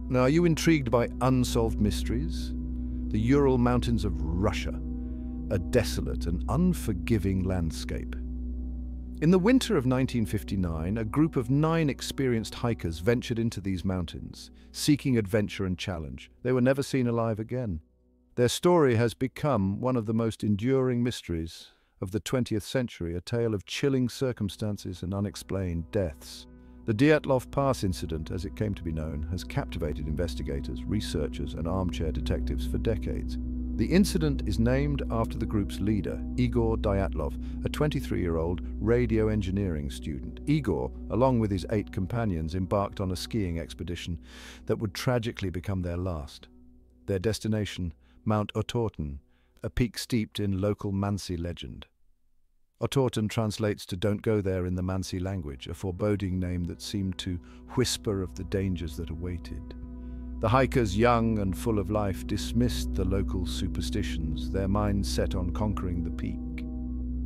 Now, are you intrigued by unsolved mysteries? The Ural Mountains of Russia, a desolate and unforgiving landscape. In the winter of 1959, a group of 9 experienced hikers ventured into these mountains, seeking adventure and challenge. They were never seen alive again. Their story has become one of the most enduring mysteries of the 20th century, a tale of chilling circumstances and unexplained deaths. The Dyatlov Pass Incident, as it came to be known, has captivated investigators, researchers, and armchair detectives for decades. The incident is named after the group's leader, Igor Dyatlov, a 23-year-old radio engineering student. Igor, along with his 8 companions, embarked on a skiing expedition that would tragically become their last. Their destination, Mount Otorten, a peak steeped in local Mansi legend. Otorten translates to "don't go there" in the Mansi language, a foreboding name that seemed to whisper of the dangers that awaited. The hikers, young and full of life, dismissed the local superstitions, their minds set on conquering the peak.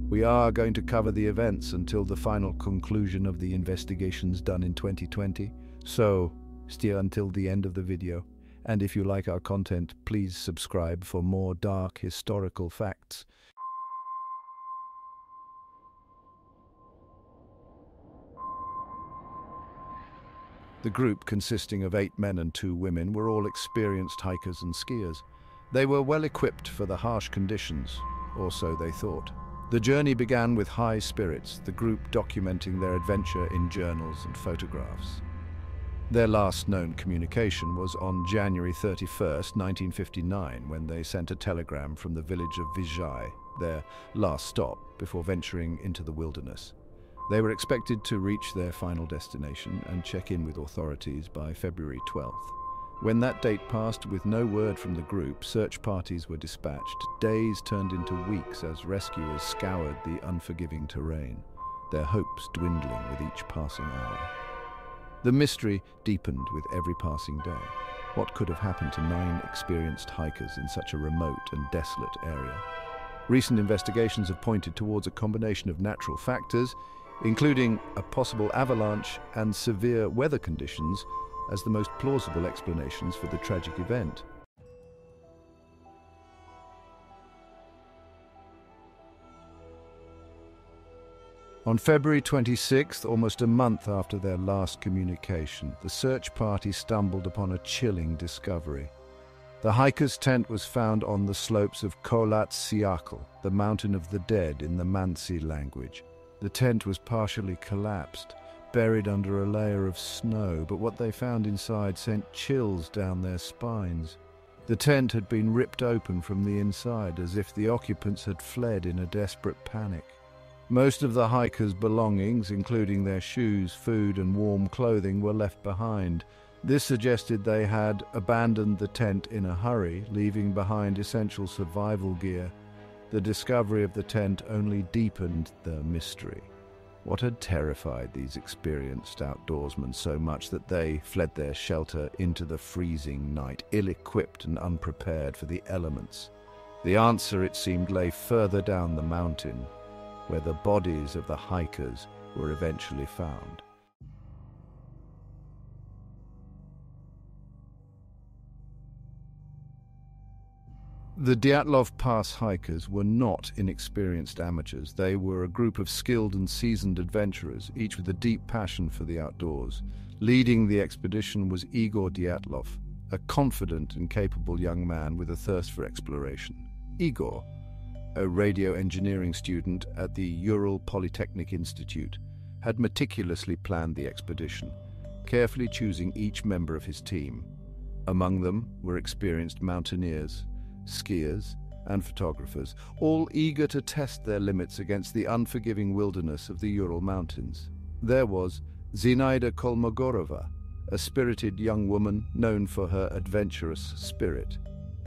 We are going to cover the events until the final conclusion of the investigations done in 2020, so stay until the end of the video. And if you like our content, please subscribe for more dark historical facts. The group, consisting of 8 men and 2 women, were all experienced hikers and skiers. They were well equipped for the harsh conditions, or so they thought. The journey began with high spirits, the group documenting their adventure in journals and photographs. Their last known communication was on January 31st, 1959, when they sent a telegram from the village of Vizhai, their last stop before venturing into the wilderness. They were expected to reach their final destination and check in with authorities by February 12th. When that date passed with no word from the group, search parties were dispatched. Days turned into weeks as rescuers scoured the unforgiving terrain, their hopes dwindling with each passing hour. The mystery deepened with every passing day. What could have happened to 9 experienced hikers in such a remote and desolate area? Recent investigations have pointed towards a combination of natural factors, including a possible avalanche and severe weather conditions, as the most plausible explanations for the tragic event. On February 26th, almost a month after their last communication, the search party stumbled upon a chilling discovery. The hiker's tent was found on the slopes of Kholat Syakhl, the mountain of the dead in the Mansi language. The tent was partially collapsed, buried under a layer of snow, but what they found inside sent chills down their spines. The tent had been ripped open from the inside, as if the occupants had fled in a desperate panic. Most of the hikers' belongings, including their shoes, food, and warm clothing, were left behind. This suggested they had abandoned the tent in a hurry, leaving behind essential survival gear. The discovery of the tent only deepened the mystery. What had terrified these experienced outdoorsmen so much that they fled their shelter into the freezing night, ill-equipped and unprepared for the elements? The answer, it seemed, lay further down the mountain, where the bodies of the hikers were eventually found. The Dyatlov Pass hikers were not inexperienced amateurs. They were a group of skilled and seasoned adventurers, each with a deep passion for the outdoors. Leading the expedition was Igor Dyatlov, a confident and capable young man with a thirst for exploration. Igor, a radio engineering student at the Ural Polytechnic Institute, had meticulously planned the expedition, carefully choosing each member of his team. Among them were experienced mountaineers, skiers, and photographers, all eager to test their limits against the unforgiving wilderness of the Ural Mountains. There was Zinaida Kolmogorova, a spirited young woman known for her adventurous spirit.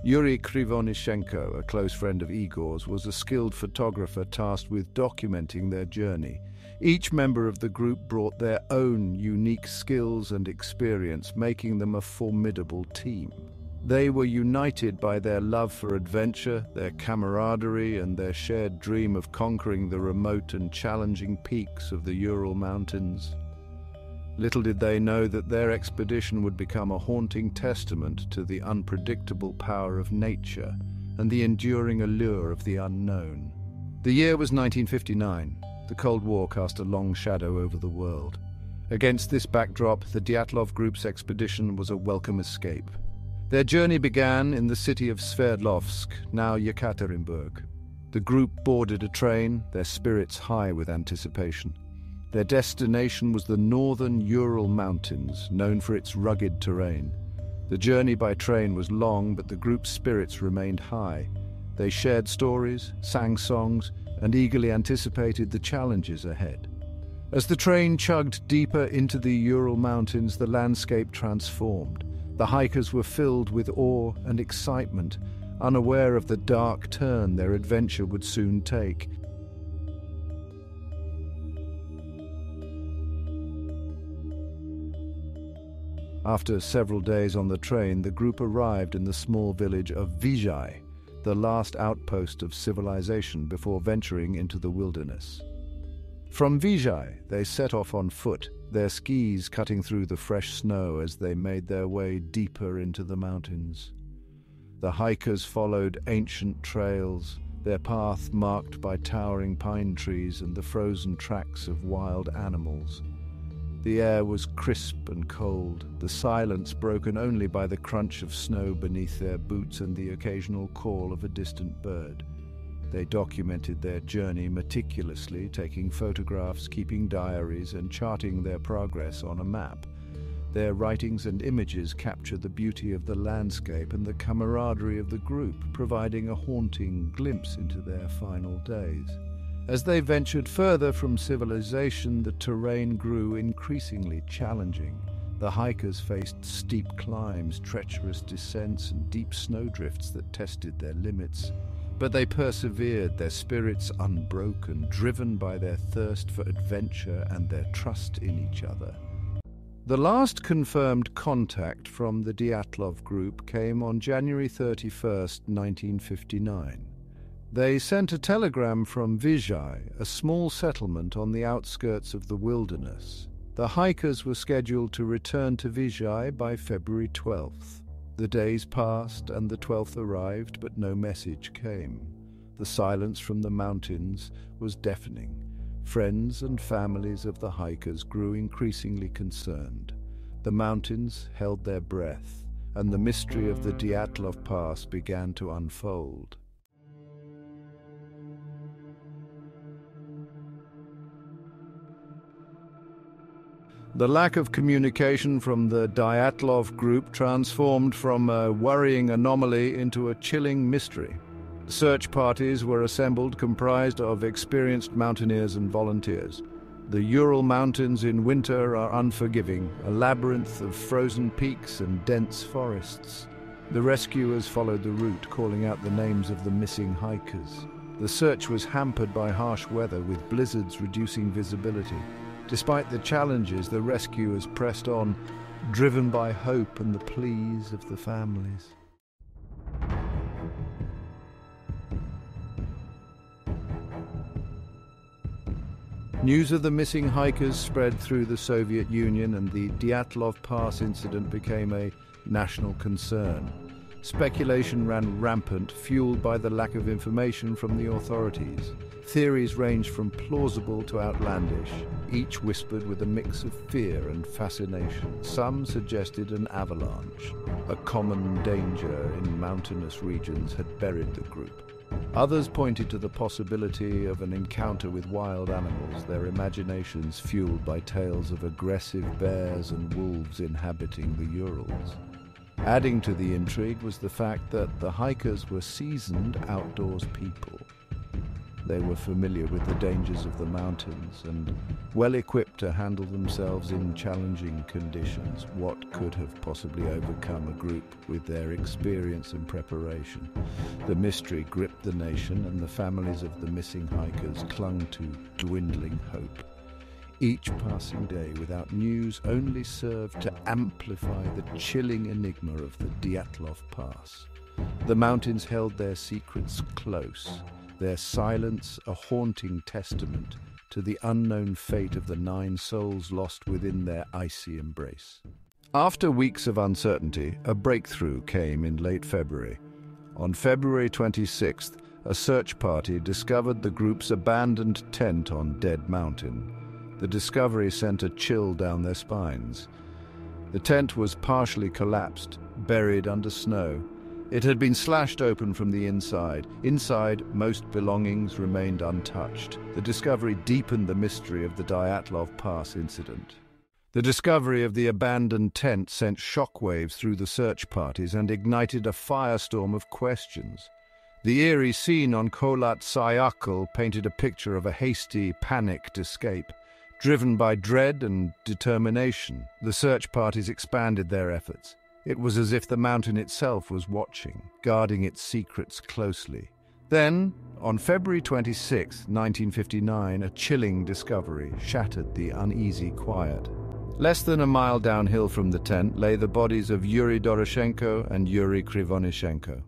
Yuri Krivonishenko, a close friend of Igor's, was a skilled photographer tasked with documenting their journey. Each member of the group brought their own unique skills and experience, making them a formidable team. They were united by their love for adventure, their camaraderie, and their shared dream of conquering the remote and challenging peaks of the Ural Mountains. Little did they know that their expedition would become a haunting testament to the unpredictable power of nature and the enduring allure of the unknown. The year was 1959. The Cold War cast a long shadow over the world. Against this backdrop, the Dyatlov Group's expedition was a welcome escape. Their journey began in the city of Sverdlovsk, now Yekaterinburg. The group boarded a train, their spirits high with anticipation. Their destination was the northern Ural Mountains, known for its rugged terrain. The journey by train was long, but the group's spirits remained high. They shared stories, sang songs, and eagerly anticipated the challenges ahead. As the train chugged deeper into the Ural Mountains, the landscape transformed. The hikers were filled with awe and excitement, unaware of the dark turn their adventure would soon take. After several days on the train, the group arrived in the small village of Vizhai, the last outpost of civilization before venturing into the wilderness. From Vizhai, they set off on foot, their skis cutting through the fresh snow as they made their way deeper into the mountains. The hikers followed ancient trails, their path marked by towering pine trees and the frozen tracks of wild animals. The air was crisp and cold, the silence broken only by the crunch of snow beneath their boots and the occasional call of a distant bird. They documented their journey meticulously, taking photographs, keeping diaries, and charting their progress on a map. Their writings and images capture the beauty of the landscape and the camaraderie of the group, providing a haunting glimpse into their final days. As they ventured further from civilization, the terrain grew increasingly challenging. The hikers faced steep climbs, treacherous descents, and deep snowdrifts that tested their limits. But they persevered, their spirits unbroken, driven by their thirst for adventure and their trust in each other. The last confirmed contact from the Dyatlov group came on January 31st, 1959. They sent a telegram from Vizhai, a small settlement on the outskirts of the wilderness. The hikers were scheduled to return to Vizhai by February 12th. The days passed and the 12th arrived, but no message came. The silence from the mountains was deafening. Friends and families of the hikers grew increasingly concerned. The mountains held their breath, and the mystery of the Dyatlov Pass began to unfold. The lack of communication from the Dyatlov group transformed from a worrying anomaly into a chilling mystery. Search parties were assembled, comprised of experienced mountaineers and volunteers. The Ural Mountains in winter are unforgiving, a labyrinth of frozen peaks and dense forests. The rescuers followed the route, calling out the names of the missing hikers. The search was hampered by harsh weather, with blizzards reducing visibility. Despite the challenges, the rescuers pressed on, driven by hope and the pleas of the families. News of the missing hikers spread through the Soviet Union, and the Dyatlov Pass Incident became a national concern. Speculation ran rampant, fueled by the lack of information from the authorities. Theories ranged from plausible to outlandish, each whispered with a mix of fear and fascination. Some suggested an avalanche, a common danger in mountainous regions, had buried the group. Others pointed to the possibility of an encounter with wild animals, their imaginations fueled by tales of aggressive bears and wolves inhabiting the Urals. Adding to the intrigue was the fact that the hikers were seasoned outdoors people. They were familiar with the dangers of the mountains and well equipped to handle themselves in challenging conditions. What could have possibly overcome a group with their experience and preparation? The mystery gripped the nation, and the families of the missing hikers clung to dwindling hope. Each passing day without news only served to amplify the chilling enigma of the Dyatlov Pass. The mountains held their secrets close, their silence a haunting testament to the unknown fate of the 9 souls lost within their icy embrace. After weeks of uncertainty, a breakthrough came in late February. On February 26th, a search party discovered the group's abandoned tent on Dead Mountain. The discovery sent a chill down their spines. The tent was partially collapsed, buried under snow. It had been slashed open from the inside. Inside, most belongings remained untouched. The discovery deepened the mystery of the Dyatlov Pass Incident. The discovery of the abandoned tent sent shockwaves through the search parties and ignited a firestorm of questions. The eerie scene on Kholat Syakhl painted a picture of a hasty, panicked escape. Driven by dread and determination, the search parties expanded their efforts. It was as if the mountain itself was watching, guarding its secrets closely. Then, on February 26, 1959, a chilling discovery shattered the uneasy quiet. Less than a mile downhill from the tent lay the bodies of Yuri Doroshenko and Yuri Krivonishenko.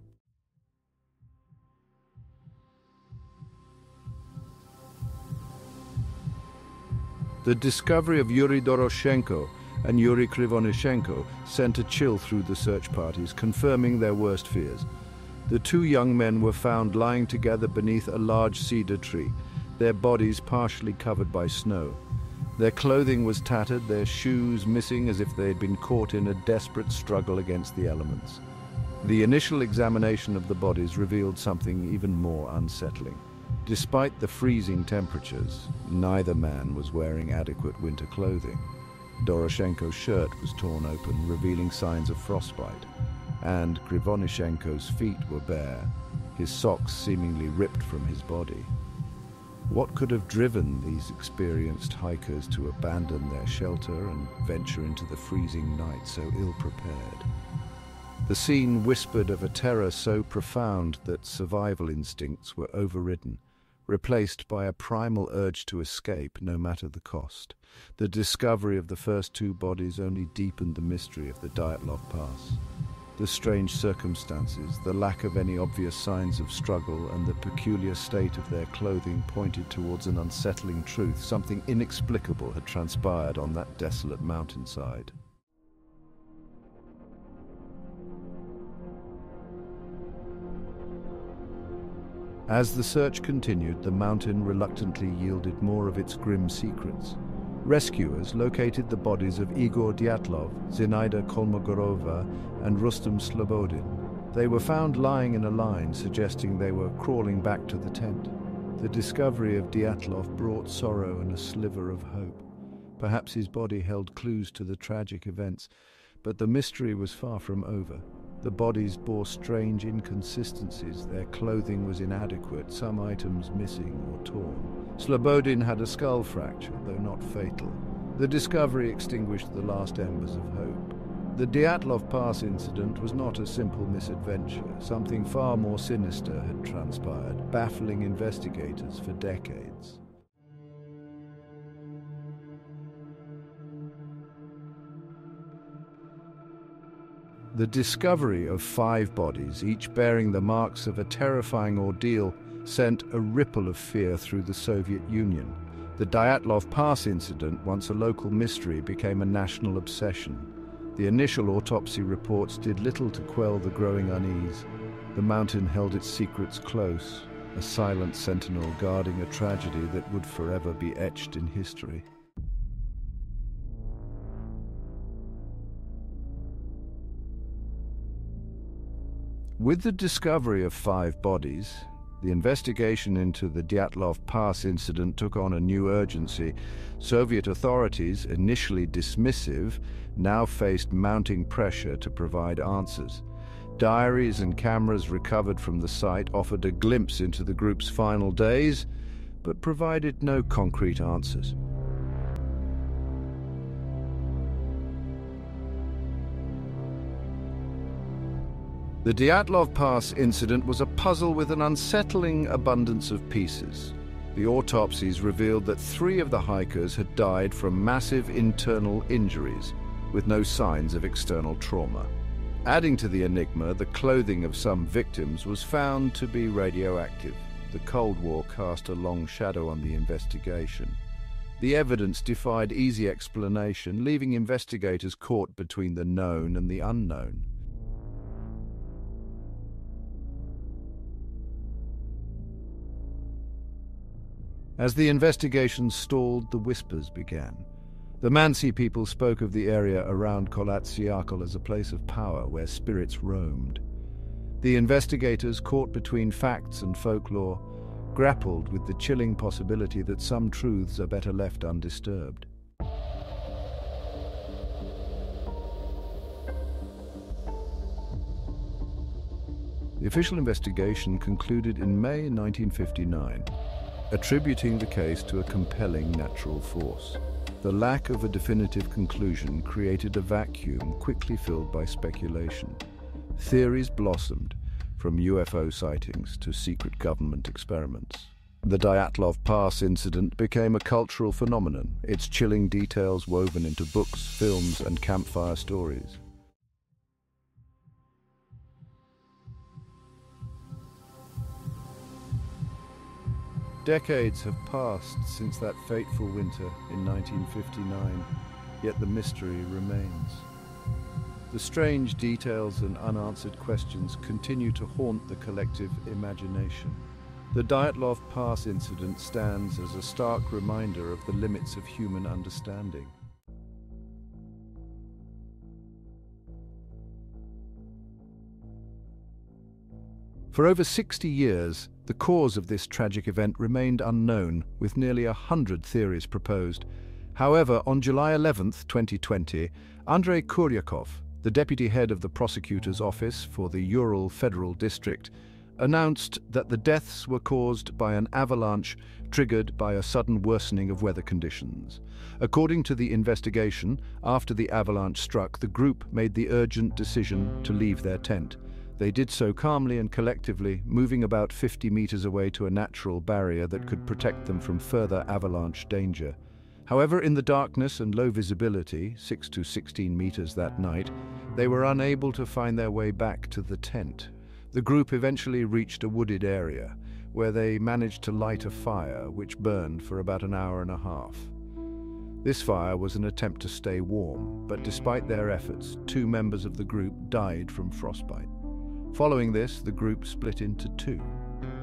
The discovery of Yuri Doroshenko and Yuri Krivonishenko sent a chill through the search parties, confirming their worst fears. The 2 young men were found lying together beneath a large cedar tree, their bodies partially covered by snow. Their clothing was tattered, their shoes missing as if they had been caught in a desperate struggle against the elements. The initial examination of the bodies revealed something even more unsettling. Despite the freezing temperatures, neither man was wearing adequate winter clothing. Doroshenko's shirt was torn open, revealing signs of frostbite, and Krivonishenko's feet were bare, his socks seemingly ripped from his body. What could have driven these experienced hikers to abandon their shelter and venture into the freezing night so ill-prepared? The scene whispered of a terror so profound that survival instincts were overridden, replaced by a primal urge to escape no matter the cost. The discovery of the first 2 bodies only deepened the mystery of the Dyatlov Pass. The strange circumstances, the lack of any obvious signs of struggle, and the peculiar state of their clothing pointed towards an unsettling truth. Something inexplicable had transpired on that desolate mountainside. As the search continued, the mountain reluctantly yielded more of its grim secrets. Rescuers located the bodies of Igor Dyatlov, Zinaida Kolmogorova, and Rustam Slobodin. They were found lying in a line, suggesting they were crawling back to the tent. The discovery of Dyatlov brought sorrow and a sliver of hope. Perhaps his body held clues to the tragic events, but the mystery was far from over. The bodies bore strange inconsistencies. Their clothing was inadequate, some items missing or torn. Slobodin had a skull fracture, though not fatal. The discovery extinguished the last embers of hope. The Dyatlov Pass incident was not a simple misadventure. Something far more sinister had transpired, baffling investigators for decades. The discovery of 5 bodies, each bearing the marks of a terrifying ordeal, sent a ripple of fear through the Soviet Union. The Dyatlov Pass incident, once a local mystery, became a national obsession. The initial autopsy reports did little to quell the growing unease. The mountain held its secrets close, a silent sentinel guarding a tragedy that would forever be etched in history. With the discovery of 5 bodies, the investigation into the Dyatlov Pass incident took on a new urgency. Soviet authorities, initially dismissive, now faced mounting pressure to provide answers. Diaries and cameras recovered from the site offered a glimpse into the group's final days, but provided no concrete answers. The Dyatlov Pass incident was a puzzle with an unsettling abundance of pieces. The autopsies revealed that 3 of the hikers had died from massive internal injuries, with no signs of external trauma. Adding to the enigma, the clothing of some victims was found to be radioactive. the Cold War cast a long shadow on the investigation. The evidence defied easy explanation, leaving investigators caught between the known and the unknown. As the investigation stalled, the whispers began. The Mansi people spoke of the area around Kholat Syakhl as a place of power where spirits roamed. The investigators, caught between facts and folklore, grappled with the chilling possibility that some truths are better left undisturbed. The official investigation concluded in May 1959, attributing the case to a compelling natural force. The lack of a definitive conclusion created a vacuum quickly filled by speculation. Theories blossomed, from UFO sightings to secret government experiments. The Dyatlov Pass Incident became a cultural phenomenon, its chilling details woven into books, films, and campfire stories. Decades have passed since that fateful winter in 1959, yet the mystery remains. The strange details and unanswered questions continue to haunt the collective imagination. The Dyatlov Pass Incident stands as a stark reminder of the limits of human understanding. For over 60 years, the cause of this tragic event remained unknown, with nearly 100 theories proposed. However, on July 11, 2020, Andrei Kuryakov, the deputy head of the prosecutor's office for the Ural Federal District, announced that the deaths were caused by an avalanche triggered by a sudden worsening of weather conditions. According to the investigation, after the avalanche struck, the group made the urgent decision to leave their tent. They did so calmly and collectively, moving about 50 meters away to a natural barrier that could protect them from further avalanche danger. However, in the darkness and low visibility, 6 to 16 meters that night, they were unable to find their way back to the tent. The group eventually reached a wooded area, where they managed to light a fire, which burned for about an hour and a half. This fire was an attempt to stay warm, but despite their efforts, 2 members of the group died from frostbite. Following this, the group split into 2.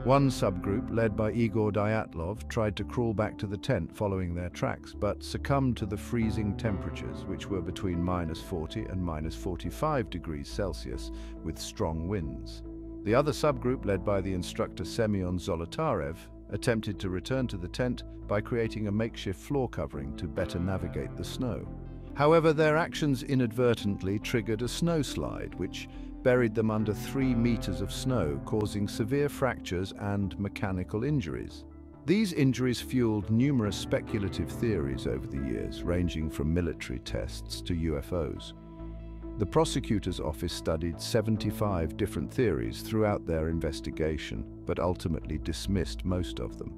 One subgroup, led by Igor Dyatlov, tried to crawl back to the tent following their tracks, but succumbed to the freezing temperatures, which were between -40 and -45 degrees Celsius, with strong winds. The other subgroup, led by the instructor Semyon Zolotarev, attempted to return to the tent by creating a makeshift floor covering to better navigate the snow. However, their actions inadvertently triggered a snowslide, which buried them under 3 meters of snow, causing severe fractures and mechanical injuries. These injuries fueled numerous speculative theories over the years, ranging from military tests to UFOs. The prosecutor's office studied 75 different theories throughout their investigation, but ultimately dismissed most of them.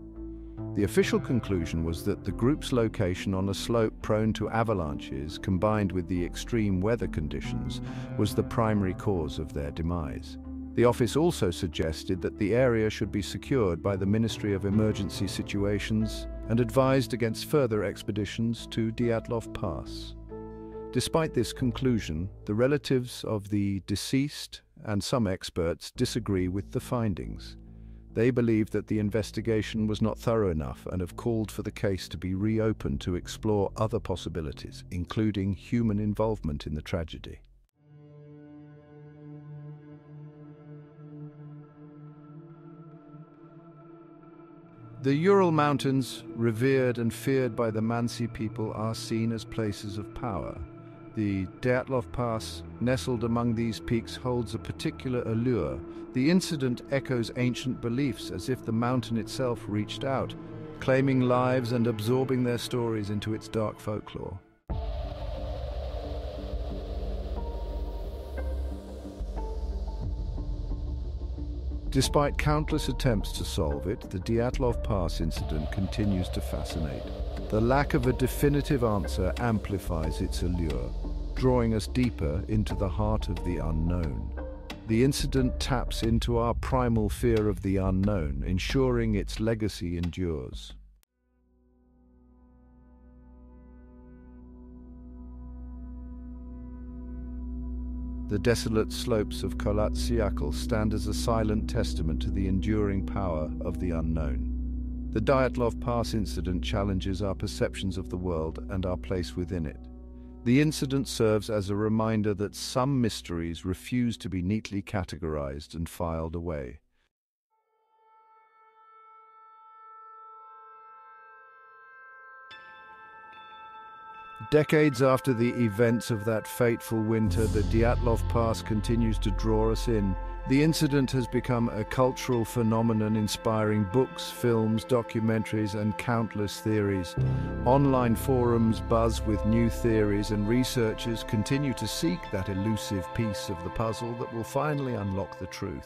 The official conclusion was that the group's location on a slope prone to avalanches, combined with the extreme weather conditions, was the primary cause of their demise. The office also suggested that the area should be secured by the Ministry of Emergency Situations and advised against further expeditions to Dyatlov Pass. Despite this conclusion, the relatives of the deceased and some experts disagree with the findings. They believe that the investigation was not thorough enough and have called for the case to be reopened to explore other possibilities, including human involvement in the tragedy. The Ural Mountains, revered and feared by the Mansi people, are seen as places of power. The Dyatlov Pass, nestled among these peaks, holds a particular allure. The incident echoes ancient beliefs as if the mountain itself reached out, claiming lives and absorbing their stories into its dark folklore. Despite countless attempts to solve it, the Dyatlov Pass incident continues to fascinate. The lack of a definitive answer amplifies its allure, drawing us deeper into the heart of the unknown. The incident taps into our primal fear of the unknown, ensuring its legacy endures. The desolate slopes of Kholat Syakhl stand as a silent testament to the enduring power of the unknown. The Dyatlov Pass Incident challenges our perceptions of the world and our place within it. The incident serves as a reminder that some mysteries refuse to be neatly categorized and filed away. Decades after the events of that fateful winter, the Dyatlov Pass continues to draw us in. The incident has become a cultural phenomenon, inspiring books, films, documentaries, and countless theories. Online forums buzz with new theories, and researchers continue to seek that elusive piece of the puzzle that will finally unlock the truth.